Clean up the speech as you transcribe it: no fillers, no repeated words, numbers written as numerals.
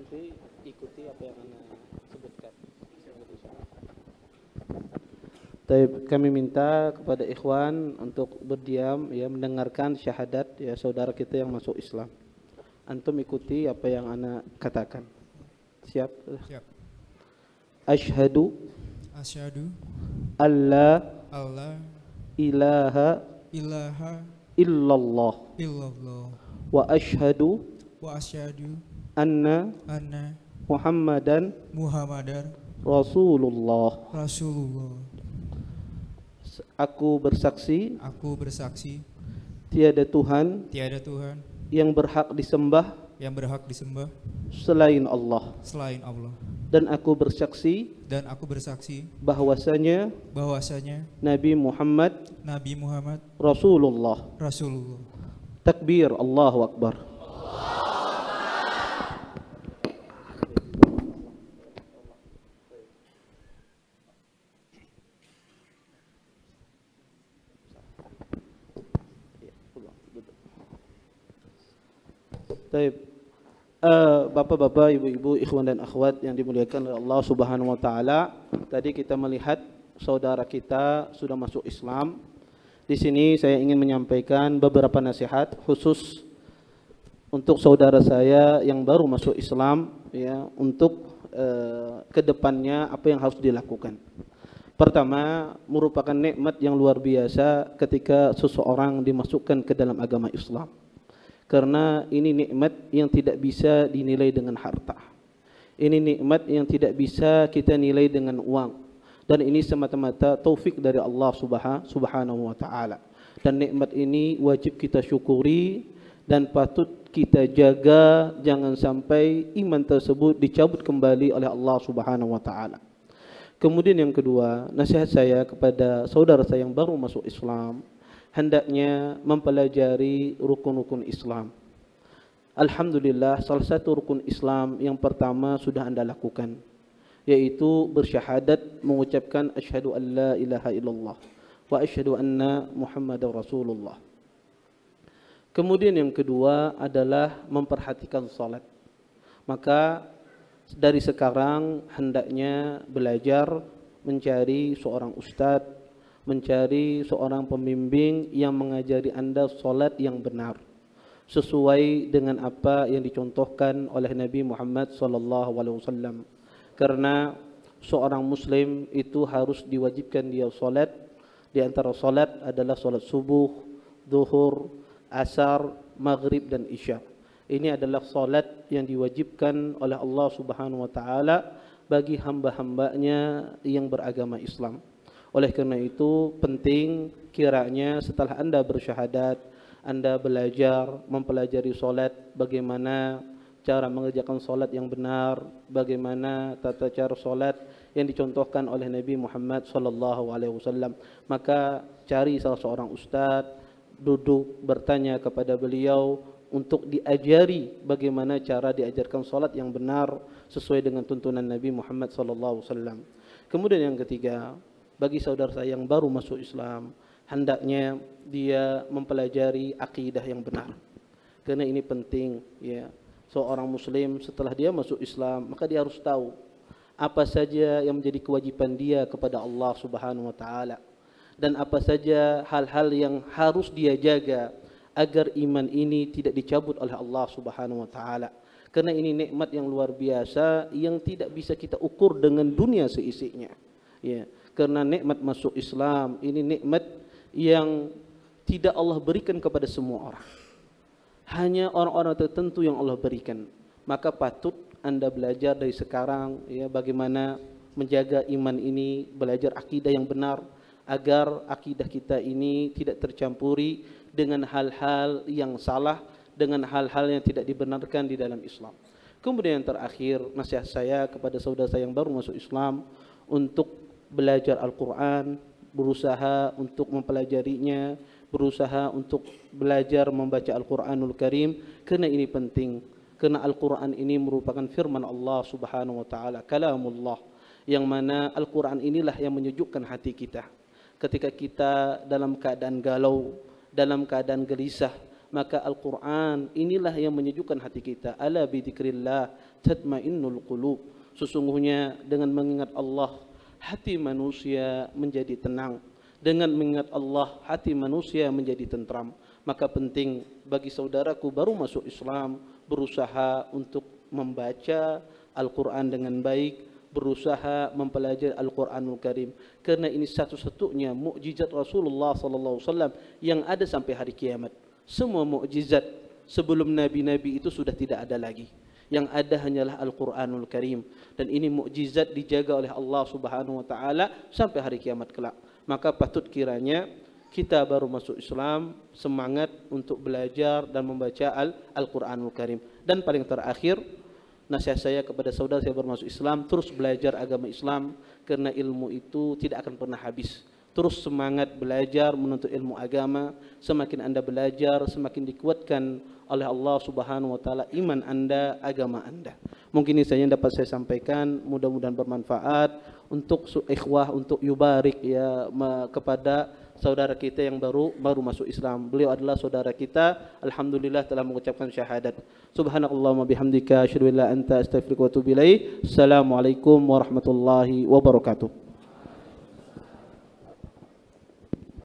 nanti ikuti apa yang Anda sebutkan. Taib, kami minta kepada ikhwan untuk berdiam ya, mendengarkan syahadat ya saudara kita yang masuk Islam. Antum ikuti apa yang Anda katakan. Siap? Siap. Asyhadu Asyhadu alla alla ilaha ilaha illallah illallah wa asyhadu wa asyhadu anna anna Muhammadan Muhammadar Rasulullah. Rasulullah. Aku bersaksi Aku bersaksi tiada Tuhan tiada Tuhan yang berhak disembah yang berhak disembah selain Allah, selain Allah, dan aku bersaksi dan aku bersaksi bahwasanya bahwasanya Nabi Muhammad Nabi Muhammad Rasulullah. Rasulullah. Takbir, Allahu Akbar. Baik. Bapak-bapak, ibu-ibu, ikhwan dan akhwat yang dimuliakan oleh Allah Subhanahu wa taala, tadi kita melihat saudara kita sudah masuk Islam. Di sini saya ingin menyampaikan beberapa nasihat khusus untuk saudara saya yang baru masuk Islam ya, untuk kedepannya apa yang harus dilakukan. Pertama, merupakan nikmat yang luar biasa ketika seseorang dimasukkan ke dalam agama Islam. Karena ini nikmat yang tidak bisa dinilai dengan harta. Ini nikmat yang tidak bisa kita nilai dengan uang. Dan ini semata-mata taufik dari Allah Subhanahu wa taala. Dan nikmat ini wajib kita syukuri dan patut kita jaga, jangan sampai iman tersebut dicabut kembali oleh Allah Subhanahu wa taala. Kemudian yang kedua, nasihat saya kepada saudara saya yang baru masuk Islam, hendaknya mempelajari rukun-rukun Islam. Alhamdulillah, salah satu rukun Islam yang pertama sudah Anda lakukan, yaitu bersyahadat, mengucapkan asyhadu an la ilaha illallah wa asyhadu anna Muhammadar Rasulullah. Kemudian yang kedua adalah memperhatikan salat. Maka dari sekarang hendaknya belajar mencari seorang ustadz, mencari seorang pembimbing yang mengajari Anda solat yang benar sesuai dengan apa yang dicontohkan oleh Nabi Muhammad SAW. Karena seorang muslim itu harus diwajibkan dia solat. Di antara solat adalah solat subuh, zuhur, asar, maghrib dan isya. Ini adalah solat yang diwajibkan oleh Allah Subhanahu wa taala bagi hamba-hambanya yang beragama Islam. Oleh karena itu penting kiranya setelah Anda bersyahadat, Anda belajar mempelajari solat, bagaimana cara mengerjakan solat yang benar, bagaimana tata cara solat yang dicontohkan oleh Nabi Muhammad SAW. Maka cari salah seorang ustadz, duduk bertanya kepada beliau untuk diajari bagaimana cara diajarkan solat yang benar sesuai dengan tuntunan Nabi Muhammad SAW. Kemudian yang ketiga, bagi saudara saya yang baru masuk Islam, hendaknya dia mempelajari akidah yang benar. Karena ini penting ya. Seorang muslim setelah dia masuk Islam, maka dia harus tahu apa saja yang menjadi kewajiban dia kepada Allah Subhanahu wa taala dan apa saja hal-hal yang harus dia jaga agar iman ini tidak dicabut oleh Allah Subhanahu wa taala. Karena ini nikmat yang luar biasa yang tidak bisa kita ukur dengan dunia seisinya. Ya. Karena nikmat masuk Islam ini nikmat yang tidak Allah berikan kepada semua orang. Hanya orang-orang tertentu yang Allah berikan. Maka patut Anda belajar dari sekarang ya, bagaimana menjaga iman ini, belajar akidah yang benar agar akidah kita ini tidak tercampuri dengan hal-hal yang salah, dengan hal-hal yang tidak dibenarkan di dalam Islam. Kemudian yang terakhir, nasihat saya kepada saudara saya yang baru masuk Islam untuk belajar Al-Quran, berusaha untuk mempelajarinya, berusaha untuk belajar membaca Al-Quranul Karim, karena ini penting. Karena Al-Quran ini merupakan firman Allah Subhanahu wa taala, kalamullah, yang mana Al-Quran inilah yang menyejukkan hati kita. Ketika kita dalam keadaan galau, dalam keadaan gelisah, Maka Al-Quran inilah yang menyejukkan hati kita. Ala bi dzikrillah tatmainnul qulub. Sesungguhnya dengan mengingat Allah, hati manusia menjadi tenang. Dengan mengingat Allah, hati manusia menjadi tentram. Maka penting bagi saudaraku baru masuk Islam, berusaha untuk membaca Al-Quran dengan baik, berusaha mempelajari Al-Quranul Karim. Karena ini satu-satunya mukjizat Rasulullah SAW yang ada sampai hari kiamat. Semua mukjizat sebelum nabi-nabi itu sudah tidak ada lagi. Yang ada hanyalah Al-Quranul Karim. Dan ini mukjizat dijaga oleh Allah Subhanahu Wa Taala sampai hari kiamat kelak. Maka patut kiranya kita baru masuk Islam semangat untuk belajar dan membaca Al-Quranul Karim. Dan paling terakhir, nasihat saya kepada saudara saya baru masuk Islam, terus belajar agama Islam karena ilmu itu tidak akan pernah habis. Terus semangat belajar menuntut ilmu agama. Semakin Anda belajar, semakin dikuatkan oleh Allah Subhanahu Wa Taala iman Anda, agama Anda. Mungkin ini saja yang dapat saya sampaikan. Mudah-mudahan bermanfaat untuk ikhwah, untuk yubarik ya kepada saudara kita yang baru masuk Islam. Beliau adalah saudara kita. Alhamdulillah telah mengucapkan syahadat. Subhanakallahumma bihamdika asyhadu an la ilaha illa anta astaghfiruka wa atubu ilaik. Assalamualaikum warahmatullahi wabarakatuh.